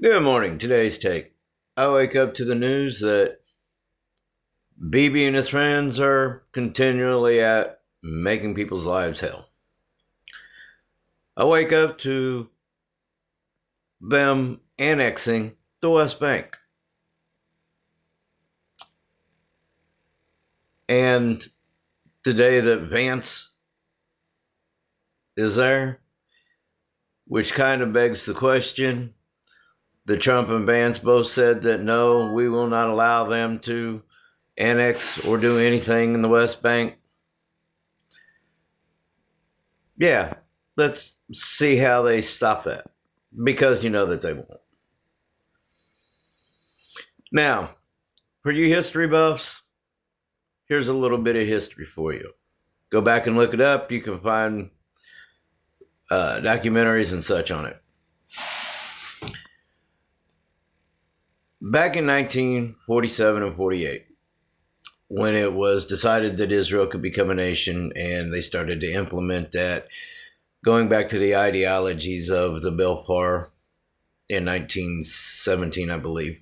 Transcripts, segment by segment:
Good morning. Today's take. I wake up to the news that BB and his friends are continually at making people's lives hell. I wake up to them annexing the West Bank. And today that Vance is there, which kind of begs the question. The Trump and Vance both said that no, we will not allow them to annex or do anything in the West Bank. Yeah, let's see how they stop that, because you know that they won't. Now, for you history buffs, here's a little bit of history for you. Go back and look it up. You can find documentaries and such on it. Back in 1947 and 48, when it was decided that Israel could become a nation and they started to implement that, going back to the ideologies of the Belfar in 1917, I believe.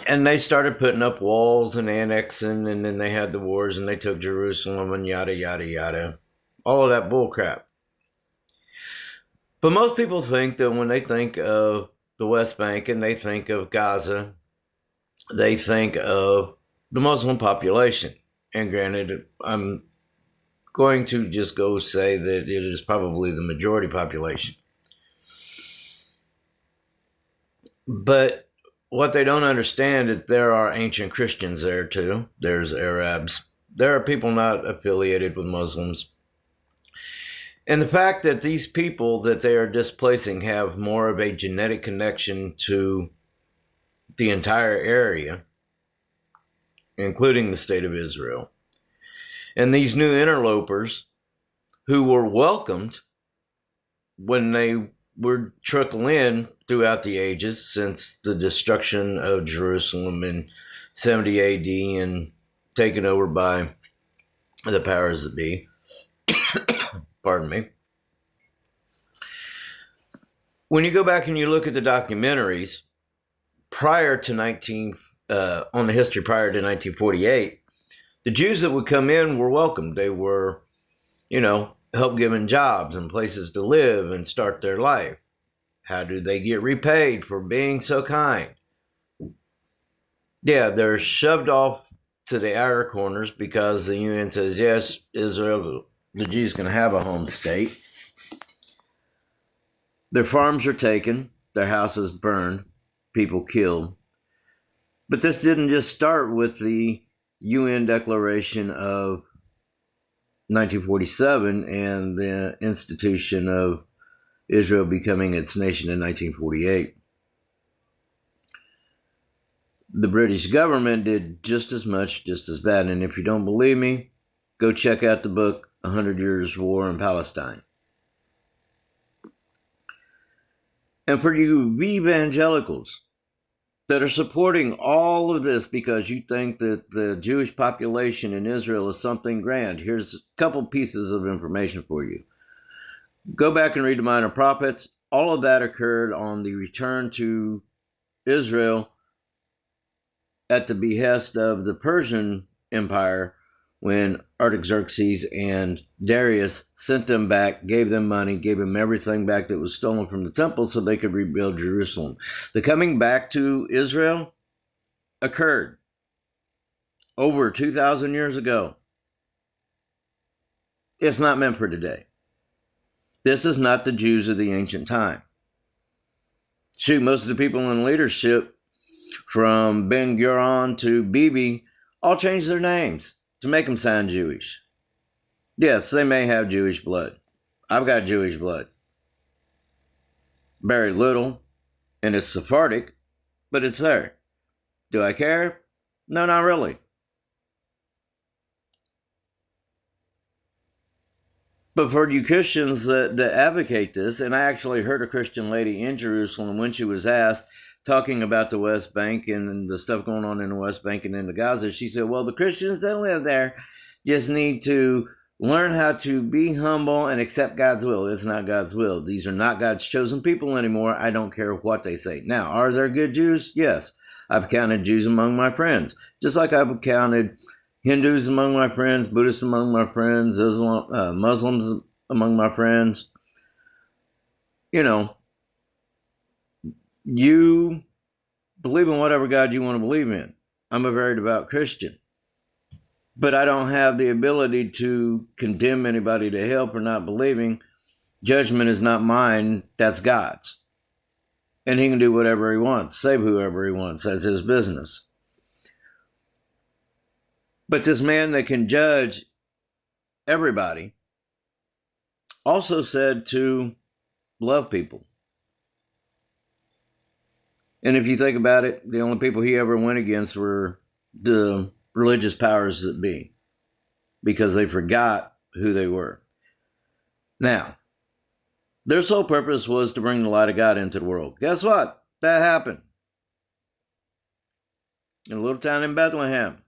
And they started putting up walls and annexing, and then they had the wars and they took Jerusalem and yada, yada, yada. All of that bullcrap. But most people think that when they think of the West Bank and they think of Gaza, they think of the Muslim population. And granted, I'm going to just go say that it is probably the majority population. But what they don't understand is there are ancient Christians there too. There's Arabs. There are people not affiliated with Muslims. And the fact that these people that they are displacing have more of a genetic connection to the entire area, including the state of Israel. And these new interlopers who were welcomed when they were trickle in throughout the ages since the destruction of Jerusalem in 70 AD and taken over by the powers that be. Pardon me. When you go back and you look at the documentaries prior to on the history prior to 1948, the Jews that would come in were welcomed. They were, help given jobs and places to live and start their life. How do they get repaid for being so kind? Yeah, they're shoved off to the outer corners because the UN says, yes, Israel, the Jews can have a home state. Their farms are taken, their houses burned, people killed. But this didn't just start with the UN Declaration of 1947 and the institution of Israel becoming its nation in 1948. The British government did just as much, just as bad. And if you don't believe me, go check out the book, 100 Years War in Palestine. And for you evangelicals that are supporting all of this because you think that the Jewish population in Israel is something grand, here's a couple pieces of information for you. Go back and read the Minor Prophets. All of that occurred on the return to Israel at the behest of the Persian Empire when Artaxerxes and Darius sent them back, gave them money, gave them everything back that was stolen from the temple so they could rebuild Jerusalem. The coming back to Israel occurred over 2,000 years ago. It's not meant for today. This is not the Jews of the ancient time. Shoot, most of the people in leadership, from Ben Gurion to Bibi, all changed their names to make them sound Jewish. Yes, they may have Jewish blood. I've got Jewish blood. Very little, and it's Sephardic, but it's there. Do I care? No, not really. But for you Christians that advocate this, and I actually heard a Christian lady in Jerusalem when she was asked, talking about the West Bank and the stuff going on in the West Bank and in the Gaza, she said, well, the Christians that live there just need to Learn how to be humble and accept God's will. It's not God's will. These are not God's chosen people anymore. I don't care what they say. Now, are there good Jews? Yes. I've counted Jews among my friends, just like I've counted Hindus among my friends, Buddhists among my friends, Muslims among my friends. You know, you believe in whatever God you want to believe in. I'm a very devout Christian. But I don't have the ability to condemn anybody to hell for not believing. Judgment is not mine, that's God's. And he can do whatever he wants, save whoever he wants. That's his business. But this man that can judge everybody also said to love people. And if you think about it, the only people he ever went against were the religious powers that be, because they forgot who they were. Now, their sole purpose was to bring the light of God into the world. Guess what? That happened. In a little town in Bethlehem.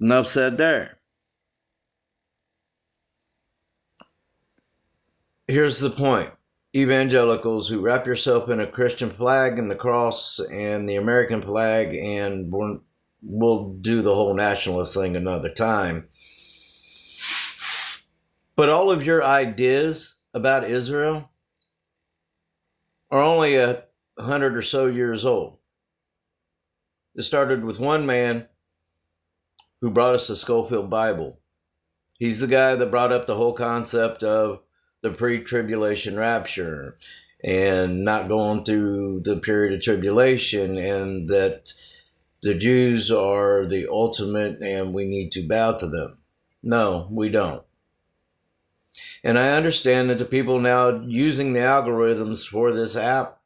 Enough said there. Here's the point. Evangelicals who wrap yourself in a Christian flag and the cross and the American flag, and we'll do the whole nationalist thing another time. But all of your ideas about Israel are only 100 or so years old. It started with one man who brought us the Scofield Bible. He's the guy that brought up the whole concept of the pre-tribulation rapture and not going through the period of tribulation, and that the Jews are the ultimate and we need to bow to them. No, we don't. And I understand that the people now using the algorithms for this app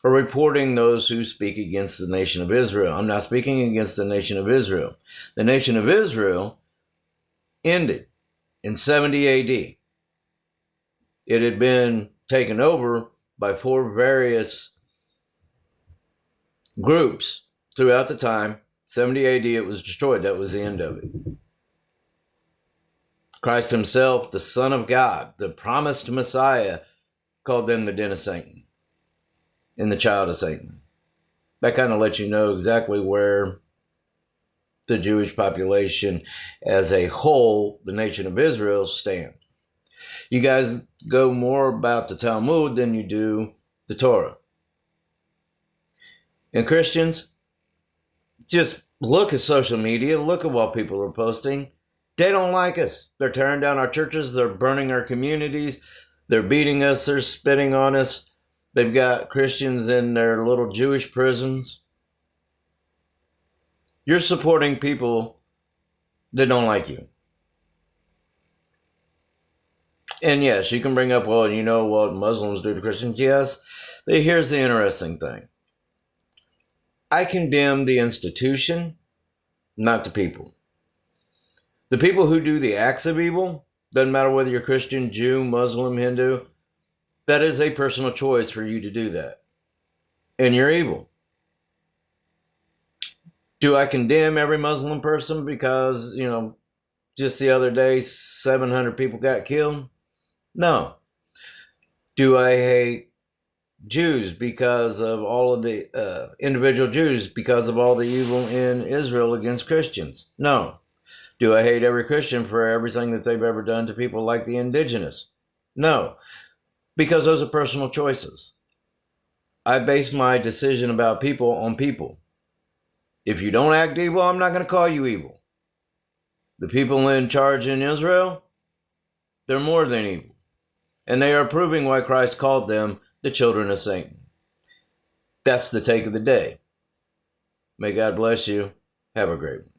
are reporting those who speak against the nation of Israel. I'm not speaking against the nation of Israel. The nation of Israel ended in 70 AD. It had been taken over by 4 various groups throughout the time. 70 AD, it was destroyed. That was the end of it. Christ himself, the Son of God, the promised Messiah, called them the den of Satan and the child of Satan. That kind of lets you know exactly where the Jewish population as a whole, the nation of Israel, stand. You guys go more about the Talmud than you do the Torah. And Christians, just look at social media, look at what people are posting. They don't like us. They're tearing down our churches, they're burning our communities, they're beating us, they're spitting on us. They've got Christians in their little Jewish prisons. You're supporting people that don't like you. And yes, you can bring up, well, you know what Muslims do to Christians? Yes. But here's the interesting thing. I condemn the institution, not the people. The people who do the acts of evil, doesn't matter whether you're Christian, Jew, Muslim, Hindu, that is a personal choice for you to do that. And you're evil. Do I condemn every Muslim person because, just the other day 700 people got killed? No. Do I hate Jews because of all of the individual Jews, because of all the evil in Israel against Christians? No. Do I hate every Christian for everything that they've ever done to people like the indigenous? No. Because those are personal choices. I base my decision about people on people. If you don't act evil, I'm not going to call you evil. The people in charge in Israel, they're more than evil. And they are proving why Christ called them the children of Satan. That's the take of the day. May God bless you. Have a great one.